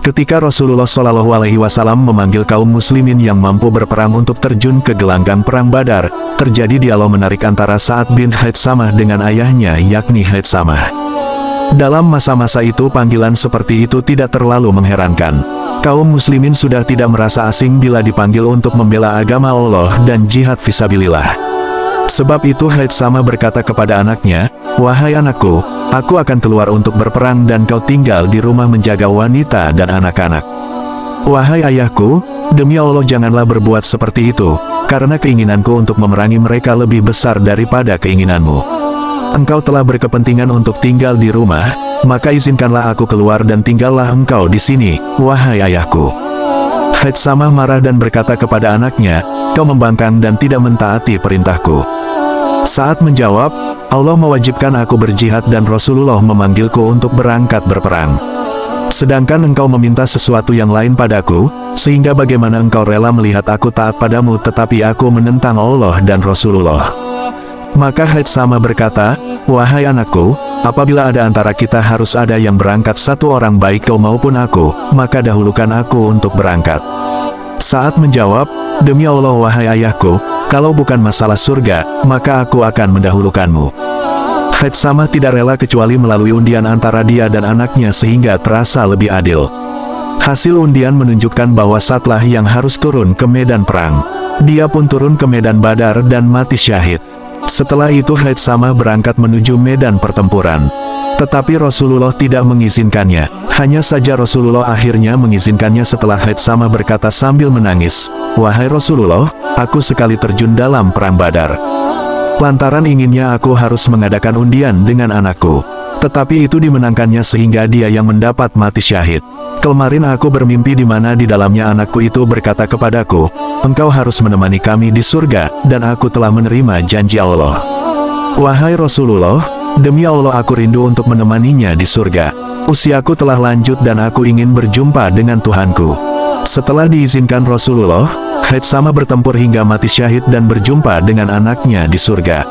Ketika Rasulullah Shallallahu Alaihi Wasallam memanggil kaum muslimin yang mampu berperang untuk terjun ke gelanggang perang Badar, terjadi dialog menarik antara Sa'ad bin Haitsamah dengan ayahnya yakni Haitsamah. Dalam masa-masa itu panggilan seperti itu tidak terlalu mengherankan. Kaum muslimin sudah tidak merasa asing bila dipanggil untuk membela agama Allah dan jihad fisabilillah. Sebab itu Haitsamah berkata kepada anaknya, "Wahai anakku, aku akan keluar untuk berperang dan kau tinggal di rumah menjaga wanita dan anak-anak." "Wahai ayahku, demi Allah janganlah berbuat seperti itu, karena keinginanku untuk memerangi mereka lebih besar daripada keinginanmu. Engkau telah berkepentingan untuk tinggal di rumah, maka izinkanlah aku keluar dan tinggallah engkau di sini, wahai ayahku." Haitsamah marah dan berkata kepada anaknya, "Kau membangkang dan tidak mentaati perintahku." Saat menjawab, "Allah mewajibkan aku berjihad dan Rasulullah memanggilku untuk berangkat berperang. Sedangkan engkau meminta sesuatu yang lain padaku, sehingga bagaimana engkau rela melihat aku taat padamu tetapi aku menentang Allah dan Rasulullah?" Maka Haitsamah berkata, "Wahai anakku, apabila ada antara kita harus ada yang berangkat satu orang baik kau maupun aku, maka dahulukan aku untuk berangkat." Saat menjawab, "Demi Allah wahai ayahku, kalau bukan masalah surga, maka aku akan mendahulukanmu." Haitsamah tidak rela kecuali melalui undian antara dia dan anaknya sehingga terasa lebih adil. Hasil undian menunjukkan bahwa Sa'adlah yang harus turun ke medan perang. Dia pun turun ke medan Badar dan mati syahid. Setelah itu Haitsamah berangkat menuju medan pertempuran. Tetapi Rasulullah tidak mengizinkannya. Hanya saja Rasulullah akhirnya mengizinkannya setelah Haitsamah berkata sambil menangis, "Wahai Rasulullah, aku sekali terjun dalam perang Badar. Lantaran inginnya aku harus mengadakan undian dengan anakku. Tetapi itu dimenangkannya sehingga dia yang mendapat mati syahid. Kemarin aku bermimpi di mana di dalamnya anakku itu berkata kepadaku, 'Engkau harus menemani kami di surga,' dan aku telah menerima janji Allah. Wahai Rasulullah, demi Allah aku rindu untuk menemaninya di surga. Usiaku telah lanjut dan aku ingin berjumpa dengan Tuhanku." Setelah diizinkan Rasulullah, Haitsamah bertempur hingga mati syahid dan berjumpa dengan anaknya di surga.